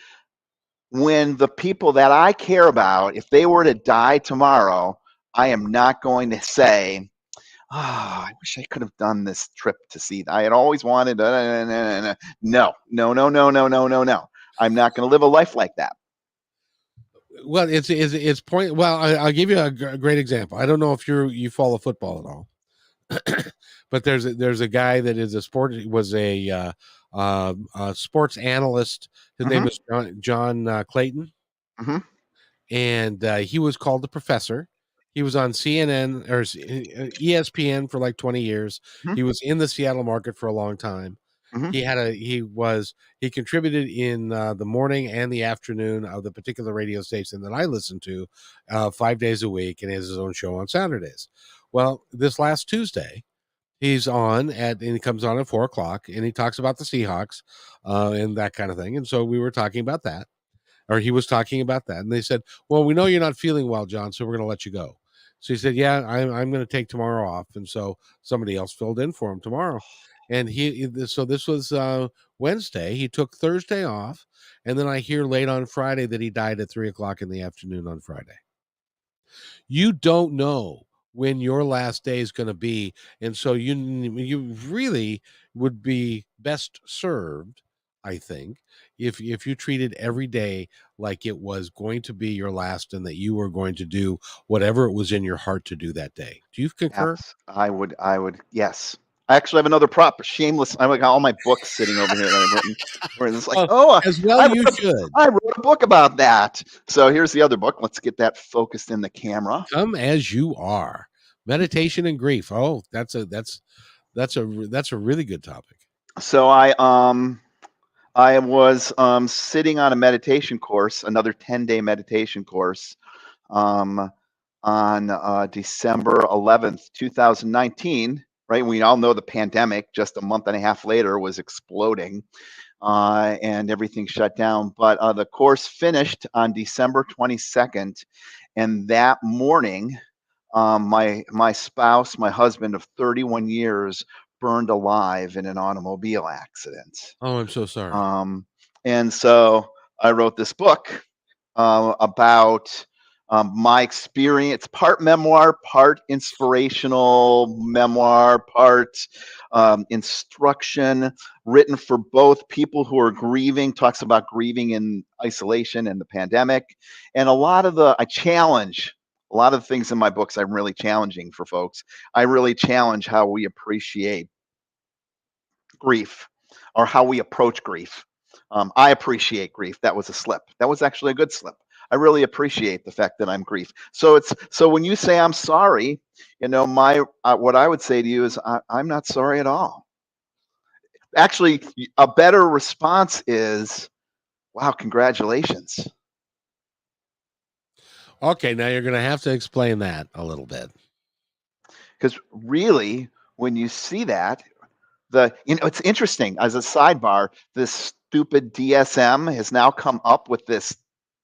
S2: when the people that I care about, if they were to die tomorrow, I am not going to say, I wish I could have done this trip to see that. I had always wanted. No, no, no, no, no, no, no, no. I'm not going to live a life like that.
S1: Well, it's point. Well, I'll give you a great example. I don't know if you follow football at all, but there's a guy that is was a sports analyst. His name
S2: Mm-hmm,
S1: is John Clayton,
S2: mm-hmm,
S1: and he was called the Professor. He was on CNN or ESPN for like 20 years.
S2: mm-hmm,
S1: He was in the Seattle market for a long time.
S2: mm-hmm.
S1: He contributed in the morning and the afternoon of the particular radio station that I listen to 5 days a week, and he has his own show on Saturdays. Well, this last Tuesday, and he comes on at 4 o'clock, and he talks about the Seahawks and that kind of thing. And so we were talking about that, or he was talking about that, and they said, "Well, we know you're not feeling well, John, so we're going to let you go." So he said, "Yeah, I'm going to take tomorrow off," and so somebody else filled in for him tomorrow. And so this was Wednesday. He took Thursday off, and then I hear late on Friday that he died at 3 o'clock in the afternoon on Friday. You don't know when your last day is going to be, and so you really would be best served, I think, if you treated every day like it was going to be your last, and that you were going to do whatever it was in your heart to do that day. Do you concur?
S2: I would, yes. I actually have another prop, shameless. I got all my books sitting over here that I've written. Where it's like,
S1: Well,
S2: oh,
S1: as well
S2: I
S1: you
S2: wrote,
S1: should.
S2: I wrote a book about that. So here's the other book. Let's get that focused in the camera.
S1: Come as you are. Meditation and grief. Oh, that's a really good topic.
S2: So I was sitting on a meditation course, another 10-day meditation course, um, on December 11th, 2019. Right, we all know the pandemic just a month and a half later was exploding, and everything shut down. But the course finished on December 22nd, and that morning, my spouse, my husband of 31 years, burned alive in an automobile accident.
S1: Oh, I'm so sorry.
S2: Um, and so I wrote this book about my experience, part memoir, part inspirational memoir, part instruction, written for both people who are grieving, talks about grieving in isolation and the pandemic. And I challenge a lot of the things in my books. I'm really challenging for folks. I really challenge how we appreciate grief, or how we approach grief. I appreciate grief. That was a slip. That was actually a good slip. I really appreciate the fact that I'm grief. So when you say I'm sorry, my what I would say to you is I'm not sorry at all. Actually, a better response is, wow, congratulations.
S1: Okay, now you're going to have to explain that a little bit.
S2: Because really, when you see that, it's interesting. As a sidebar, this stupid DSM has now come up with this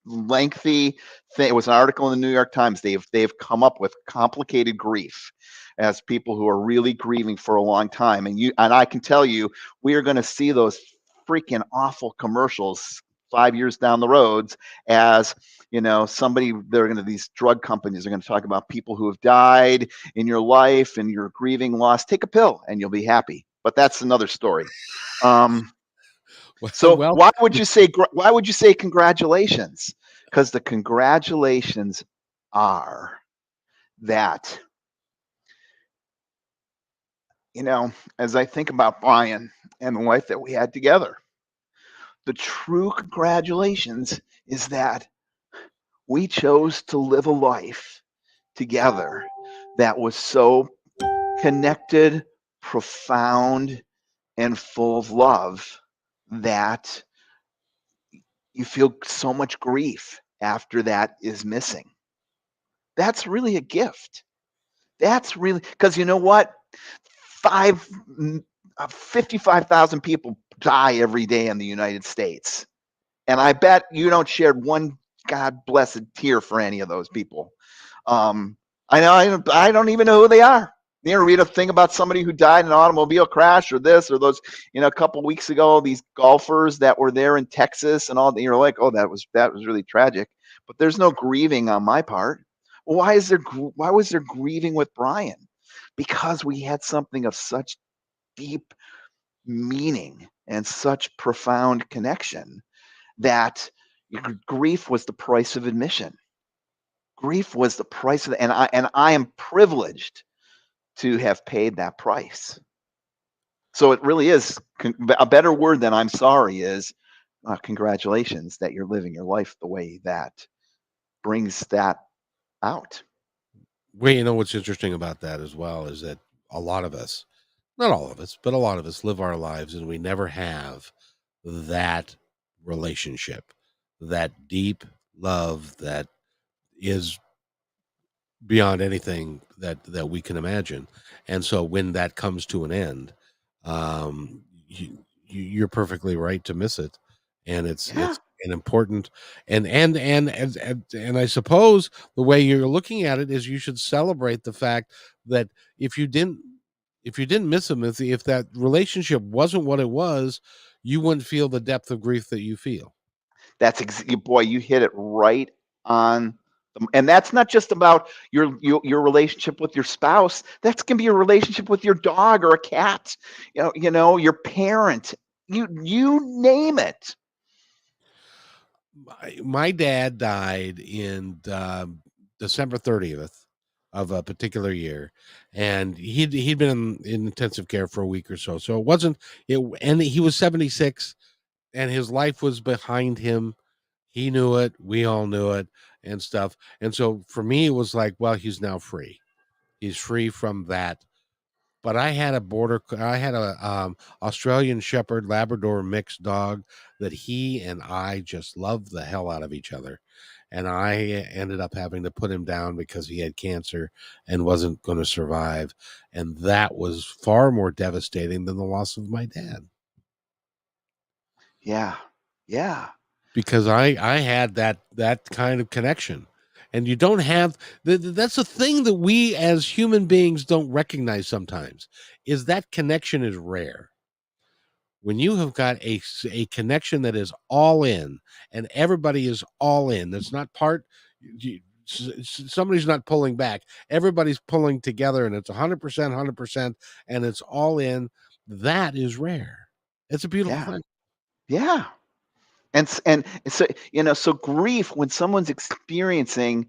S2: lengthy thing. It was an article in the New York Times. They've come up with complicated grief as people who are really grieving for a long time. And I can tell you, we are going to see those freaking awful commercials 5 years down the roads as, somebody, these drug companies are going to talk about people who have died in your life and you're grieving loss. Take a pill and you'll be happy. But that's another story. So
S1: Well,
S2: why would you say congratulations? Because the congratulations are that, as I think about Brian and the life that we had together, the true congratulations is that we chose to live a life together that was so connected, profound, and full of love that you feel so much grief after that is missing. That's really a gift. That's really, because you know what? 55,000 people die every day in the United States. And I bet you don't shed one God blessed tear for any of those people. I know I don't even know who they are. You ever read a thing about somebody who died in an automobile crash or this or those, a couple of weeks ago, these golfers that were there in Texas and all, you're like, oh, that was really tragic. But there's no grieving on my part. Well, why was there grieving with Brian? Because we had something of such deep meaning and such profound connection that grief was the price of admission. Grief was the price of, and I am privileged to have paid that price. So it really is a better word than I'm sorry is congratulations that you're living your life the way that brings that out.
S1: well, what's interesting about that as well is that a lot of us, not all of us, but a lot of us live our lives and we never have that relationship, that deep love that is beyond anything that we can imagine. And so when that comes to an end, you're perfectly right to miss it. And
S2: Yeah,
S1: it's an important, and I suppose the way you're looking at it is you should celebrate the fact that if you didn't miss him, if that relationship wasn't what it was, you wouldn't feel the depth of grief that you feel.
S2: boy, you hit it right on. And that's not just about your relationship with your spouse. That's gonna be your relationship with your dog or a cat. Your parent. You name it.
S1: My dad died in December 30th of a particular year, and he'd been in intensive care for a week or so. So it wasn't it, and he was 76, and his life was behind him. He knew it. We all knew it, and stuff. And so for me, it was like, well, he's now free. He's free from that. But I had a Australian Shepherd Labrador mixed dog that he and I just loved the hell out of each other. And I ended up having to put him down because he had cancer and wasn't going to survive. And that was far more devastating than the loss of my dad.
S2: Yeah, yeah,
S1: Because I had that kind of connection. And you don't have that's a thing that we as human beings don't recognize sometimes, is that connection is rare. When you have got a connection that is all in and everybody is all in, that's not somebody's not pulling back, everybody's pulling together, and it's 100% and it's all in, that is rare. It's a beautiful
S2: yeah,
S1: thing.
S2: yeah. And so so grief when someone's experiencing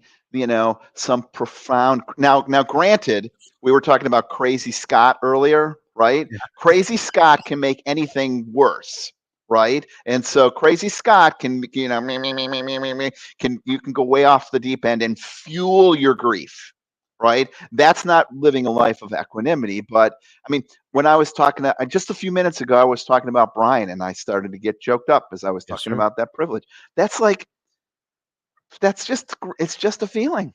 S2: some profound, now granted, we were talking about Crazy Scott earlier, right?
S1: Yeah.
S2: Crazy Scott can make anything worse, right? And so Crazy Scott can you can go way off the deep end and fuel your grief, right? That's not living a life of equanimity. But I mean, when I was talking just a few minutes ago, I was talking about Brian, and I started to get choked up as I was
S1: Yes,
S2: talking
S1: sir.
S2: about that privilege. That's like it's just a feeling.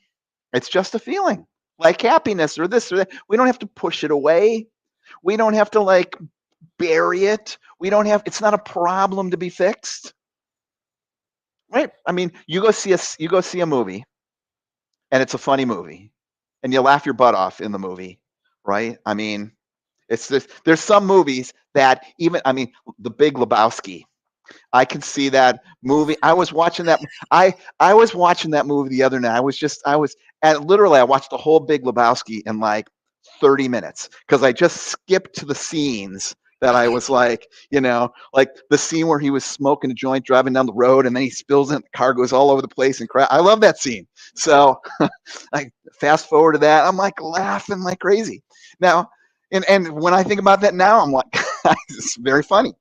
S2: It's just a feeling, like happiness or this or that. We don't have to push it away. We don't have to like bury it. We don't have. It's not a problem to be fixed, right? I mean, you go see a movie, and it's a funny movie, and you laugh your butt off in the movie, right? I mean, it's there's some movies that even, I mean, The Big Lebowski. I can see that movie. I was watching that. I was watching that movie the other night. I watched the whole Big Lebowski in like 30 minutes because I just skipped to the scenes that I was like, like the scene where he was smoking a joint driving down the road and then he spills it, the car goes all over the place and crap. I love that scene. So I fast forward to that. I'm like laughing like crazy. Now, and when I think about that now, I'm like, it's very funny.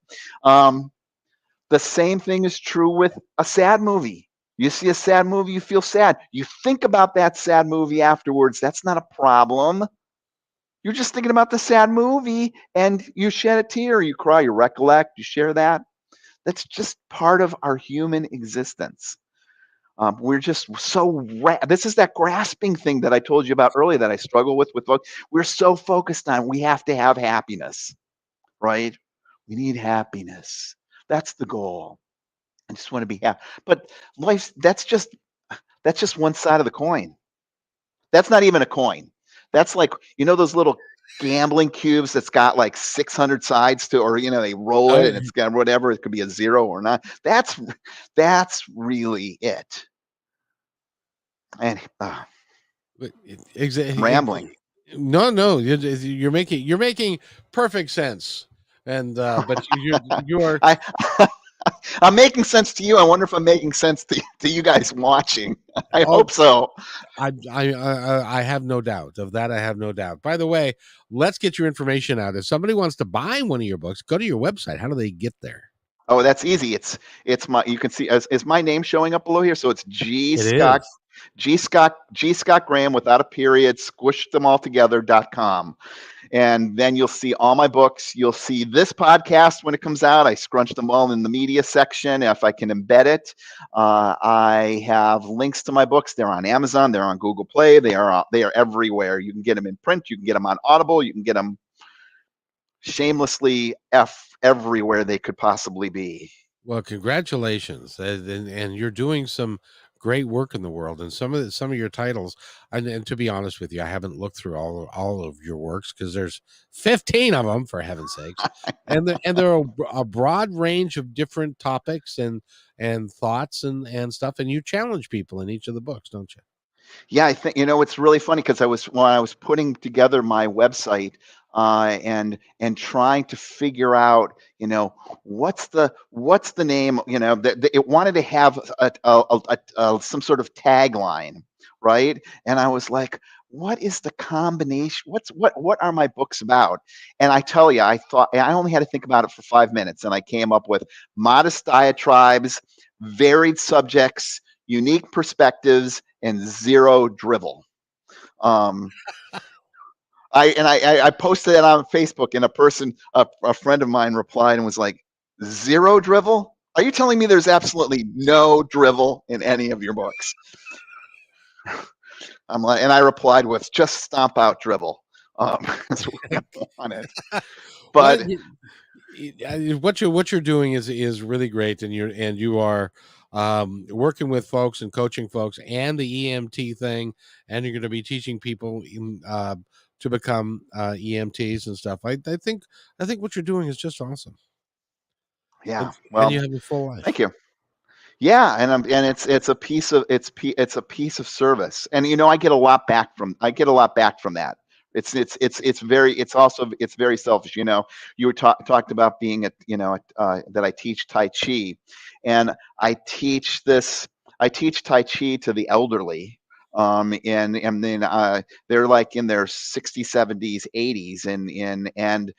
S2: The same thing is true with a sad movie. You see a sad movie, you feel sad. You think about that sad movie afterwards. That's not a problem. You're just thinking about the sad movie and you shed a tear, you cry, you recollect, you share that. That's just part of our human existence. We're just this is that grasping thing that I told you about earlier that I struggle with folks. We're so focused on we have to have happiness, right? We need happiness. That's the goal. I just want to be happy. But that's just one side of the coin. That's not even a coin. That's like, those little gambling cubes that's got like 600 sides to, or they roll it and it's got whatever, it could be a zero or not. That's really it. And rambling.
S1: No, you're making perfect sense. And but you are
S2: I'm making sense to you. I wonder if I'm making sense to you guys watching. I hope so.
S1: I have no doubt of that. I have no doubt. By the way, let's get your information out. If somebody wants to buy one of your books, go to your website. How do they get there?
S2: Oh, that's easy. It's my. You can see is my name showing up below here. So it's
S1: It is.
S2: G Scott Graham without a period. Squish them all together.com. And then you'll see all my books. You'll see this podcast when it comes out. I scrunch them all in the media section if I can embed it. I have links to my books. They're on Amazon. They're on Google Play. They are everywhere. You can get them in print. You can get them on Audible. You can get them shamelessly everywhere they could possibly be.
S1: Well, congratulations, and you're doing some great work in the world. And some of your titles, and to be honest with you, I haven't looked through all of your works because there's 15 of them, for heaven's sakes, and there are a broad range of different topics and thoughts and stuff. And you challenge people in each of the books, don't you?
S2: Yeah, I think it's really funny because when I was putting together my website and trying to figure out what's the name, it wanted to have some sort of tagline, right? And I was like, what is the combination? What are my books about? And I tell you, I thought I only had to think about it for 5 minutes, and I came up with modest diatribes, varied subjects, unique perspectives, and zero drivel. I posted it on Facebook, and a friend of mine replied and was like, "Zero drivel? Are you telling me there's absolutely no drivel in any of your books?" I'm like, and I replied with, "Just stomp out drivel." That's what I wanted. But
S1: what you're doing is really great, and you are working with folks and coaching folks and the EMT thing, and you're going to be teaching people to become EMTs and stuff. I think what you're doing is just awesome.
S2: yeah,
S1: and you have a full life.
S2: Thank you. Yeah, and it's a piece of service, and I get a lot back from that. It's very selfish. You were talked about being that I teach Tai Chi, and I teach Tai Chi to the elderly. And then they're like in their 60s, 70s, 80s, and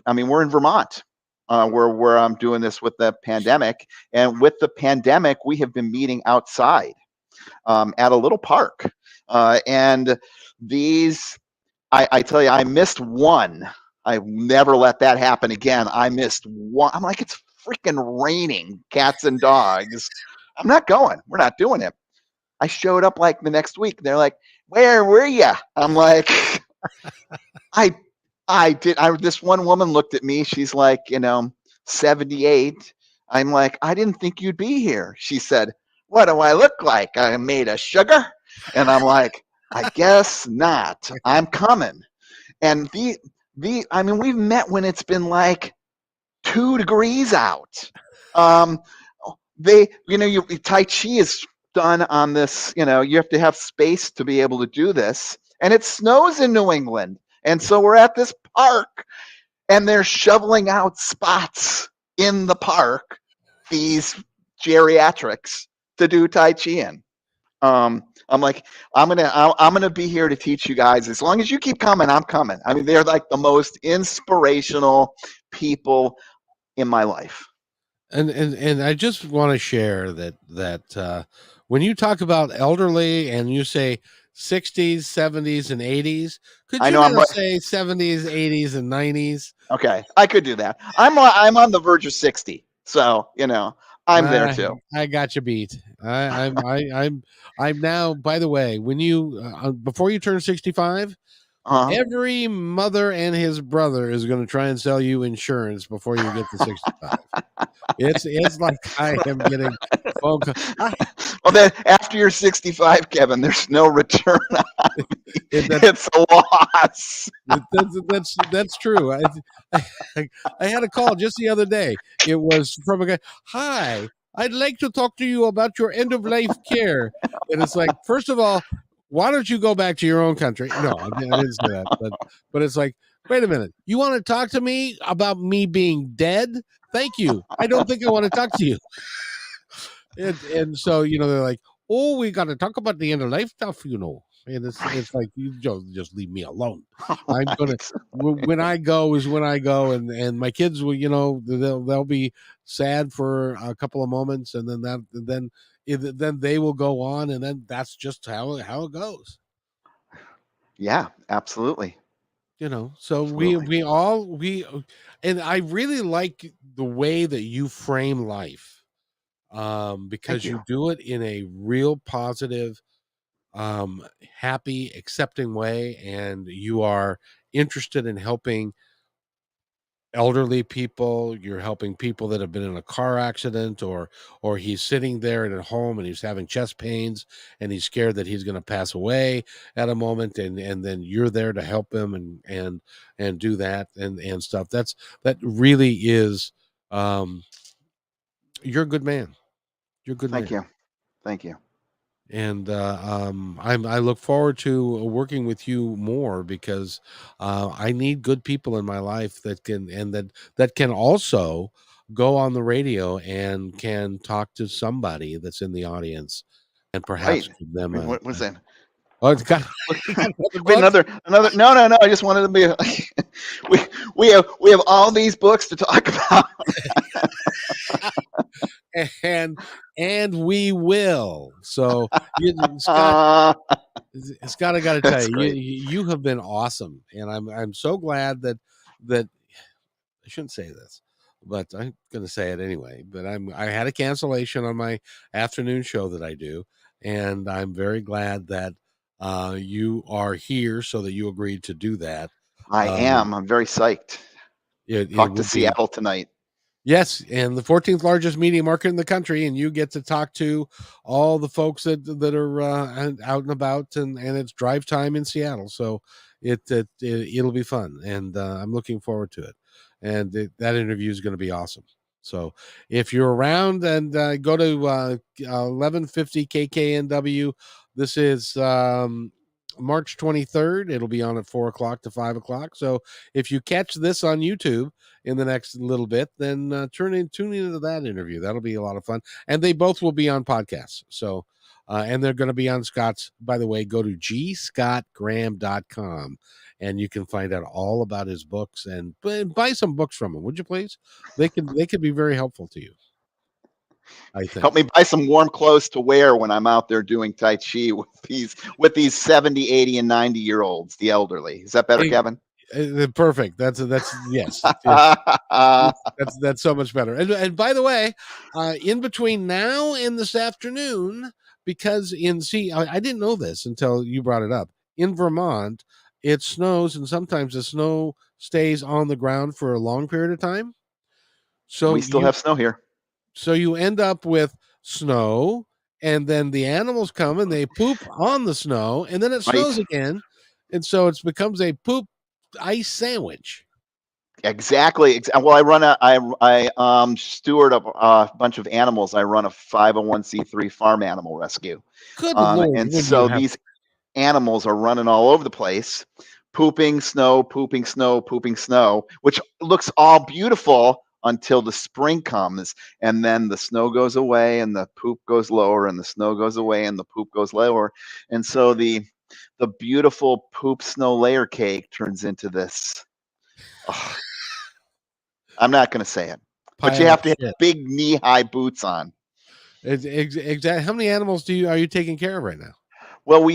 S2: I mean, we're in Vermont. Where I'm doing this with the pandemic, and with the pandemic, we have been meeting outside at a little park, and I tell you, I missed one. I never let that happen again. I missed one. I'm like, it's freaking raining cats and dogs. I'm not going. We're not doing it. I showed up like the next week. They're like, "Where were you?" I'm like, this one woman looked at me. She's like, 78. I'm like, "I didn't think you'd be here." She said, "What do I look like? I'm made of sugar?" And I'm like, "I guess not. I'm coming." And I mean, we've met when it's been like 2 degrees out. Um, they, Tai Chi is done on this. You have to have space to be able to do this, and it snows in New England, and so we're at this park, and they're shoveling out spots in the park. These geriatrics to do Tai Chi in. I'm like, I'm gonna be here to teach you guys. As long as you keep coming, I'm coming. I mean, they're like the most inspirational people in my life.
S1: And I just want to share that when you talk about elderly and you say 60s, 70s, and 80s, could
S2: I
S1: you
S2: know I'm
S1: now
S2: right.
S1: say 70s, 80s, and 90s?
S2: Okay, I could do that. I'm on the verge of 60, so I'm there too.
S1: I got you beat. I'm now. By the way, when you before you turn 65,
S2: Uh-huh.
S1: every mother and his brother is going to try and sell you insurance before you get to 65. It's like I am getting phone call.
S2: Well, then after you're 65, Kevin, there's no return on me.
S1: That's
S2: It's a loss.
S1: that's true. I had a call just the other day. It was from a guy. Hi, I'd like to talk to you about your end of life care. And it's like, first of all, why don't you go back to your own country? No, I didn't say that. But it's like, wait a minute. You want to talk to me about me being dead? Thank you. I don't think I want to talk to you. And so they're like, oh, we got to talk about the end of life stuff, and it's like, you just leave me alone. I'm gonna when I go is when I go, and my kids will, they'll be sad for a couple of moments, and then they will go on, and then that's just how it goes.
S2: Yeah, absolutely.
S1: So
S2: Absolutely.
S1: we and I really like the way that you frame life, because
S2: Thank
S1: you
S2: you.
S1: do it in a real positive, happy, accepting way, and you are interested in helping elderly people. You're helping people that have been in a car accident, or he's sitting there at home and he's having chest pains and he's scared that he's going to pass away at a moment, and then you're there to help him and do that and stuff. That really is, you're a good man. You're a good
S2: Thank
S1: man.
S2: you. Thank you.
S1: And I look forward to working with you more, because I need good people in my life that can also go on the radio and can talk to somebody that's in the audience, and perhaps
S2: Right.
S1: give them
S2: Wait,
S1: a.
S2: what was that?
S1: Oh, it's got, you got another
S2: Wait,
S1: book.
S2: another. No, no, no. I just wanted to be. we we have all these books to talk about.
S1: and we will. So Scott, Scott, I got to tell
S2: That's
S1: you,
S2: great.
S1: you have been awesome, and I'm so glad that I shouldn't say this, but I'm going to say it anyway. But I had a cancellation on my afternoon show that I do, and I'm very glad that you are here, so that you agreed to do that.
S2: I
S1: Um,
S2: am. I'm very psyched.
S1: it
S2: Talk to
S1: will be.
S2: Seattle tonight.
S1: Yes, and the 14th largest media market in the country, and you get to talk to all the folks that are out and about, and it's drive time in Seattle, so it'll be fun, and I'm looking forward to it, and that interview is going to be awesome. So if you're around, and go to 1150 KKNW, this is March 23rd. It'll be on at 4 o'clock to 5 o'clock. So if you catch this on YouTube in the next little bit, then tune into that interview. That'll be a lot of fun, and they both will be on podcasts. So and they're going to be on Scott's. By the way, go to gscottgraham.com, and you can find out all about his books, and buy some books from him, would you please? They could be very helpful to you, I think.
S2: Help me buy some warm clothes to wear when I'm out there doing Tai Chi with these 70, 80, and 90-year-olds, the elderly. Is that better,
S1: Hey,
S2: Kevin?
S1: perfect. That's yes. That's so much better. And by the way, in between now and this afternoon, because I didn't know this until you brought it up. In Vermont, it snows, and sometimes the snow stays on the ground for a long period of time.
S2: We
S1: So
S2: still have snow here.
S1: you end up with snow, and then the animals come and they poop on the snow, and then it
S2: Right.
S1: snows again, and so it becomes a poop ice sandwich.
S2: Exactly. Well, I steward a bunch of animals. I run a 501c3 farm animal rescue.
S1: Good Lord,
S2: And
S1: when you
S2: so
S1: have
S2: these animals are running all over the place, pooping snow, pooping snow, pooping snow, which looks all beautiful until the spring comes, and then the snow goes away and the poop goes lower, and the snow goes away and the poop goes lower. And so the beautiful poop snow layer cake turns into this. Oh, I'm not going to say it, but you
S1: pile
S2: have
S1: of
S2: to have
S1: shit.
S2: big knee-high boots on.
S1: Exactly. How many animals are you taking care of right now?
S2: Well,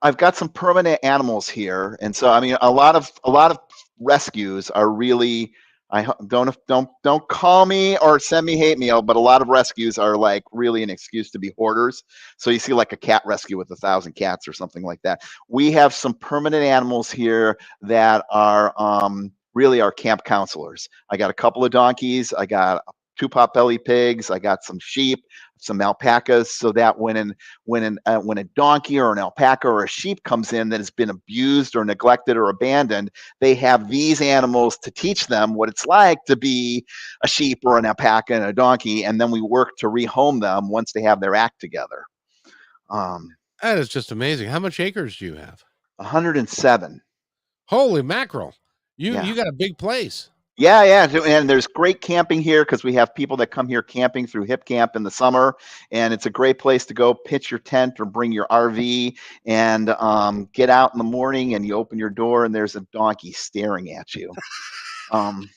S2: I've got some permanent animals here, and so I mean, a lot of rescues are really. Don't call me or send me hate mail, but a lot of rescues are like really an excuse to be hoarders. So you see like a cat rescue with 1,000 cats or something like that. We have some permanent animals here that are really our camp counselors. I got a couple of donkeys. I got 2 potbelly pigs. I got some sheep, some alpacas, so that when a donkey or an alpaca or a sheep comes in that has been abused or neglected or abandoned, they have these animals to teach them what it's like to be a sheep or an alpaca and a donkey, and then we work to rehome them once they have their act together.
S1: That is just amazing. How much acres do you have?
S2: 107.
S1: Holy mackerel!
S2: Yeah.
S1: You got a big place.
S2: Yeah, and there's great camping here because we have people that come here camping through Hip Camp in the summer, and it's a great place to go pitch your tent or bring your RV and get out in the morning, and you open your door and there's a donkey staring at you. And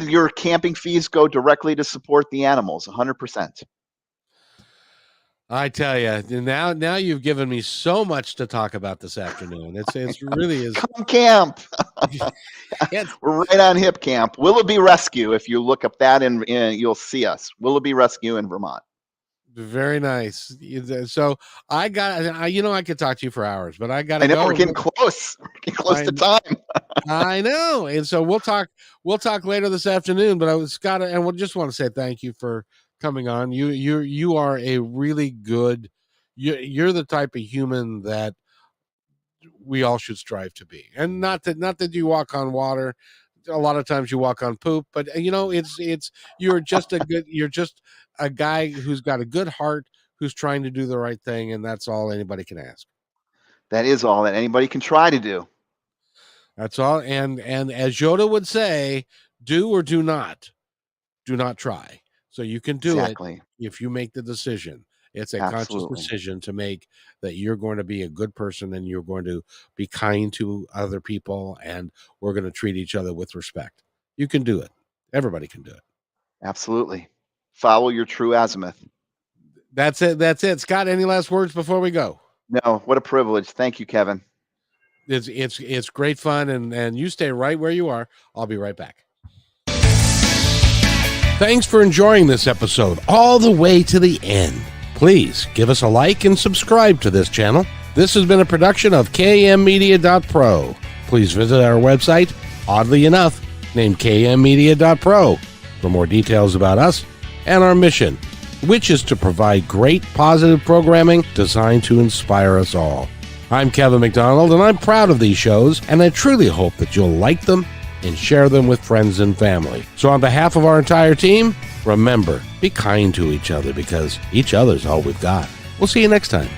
S2: your camping fees go directly to support the animals, 100%.
S1: I tell you, now you've given me so much to talk about this afternoon. It's really is.
S2: Come camp.
S1: It's
S2: We're right on Hip Camp. Willoughby Rescue. If you look up that, you'll see us. Willoughby Rescue in Vermont.
S1: very nice. So I could talk to you for hours, but I got
S2: I
S1: to
S2: know
S1: go.
S2: we're getting close. We're getting close to time.
S1: I know, and so we'll talk later this afternoon. But I was Scott, and we just want to say thank you for coming on. You are a really good. You're the type of human that we all should strive to be, and not that you walk on water. A lot of times you walk on poop, but you're just a guy who's got a good heart, who's trying to do the right thing, and that's all anybody can ask.
S2: That is all that anybody can try to do.
S1: That's all. And as Yoda would say, do or do not try. So you can do
S2: Exactly.
S1: it if you make the decision. It's a conscious
S2: Absolutely.
S1: decision to make that you're going to be a good person and you're going to be kind to other people and we're going to treat each other with respect. You can do it. Everybody can do it.
S2: Absolutely. Follow your true azimuth.
S1: That's it. Scott, any last words before we go?
S2: No, what a privilege. Thank you, Kevin.
S1: It's great fun and you stay right where you are. I'll be right back. Thanks for enjoying this episode all the way to the end. Please give us a like and subscribe to this channel. This has been a production of kmmedia.pro. Please visit our website, oddly enough, named kmmedia.pro, for more details about us and our mission, which is to provide great positive programming designed to inspire us all. I'm Kevin McDonald, and I'm proud of these shows, and I truly hope that you'll like them and share them with friends and family. So on behalf of our entire team, remember, be kind to each other because each other's all we've got. We'll see you next time.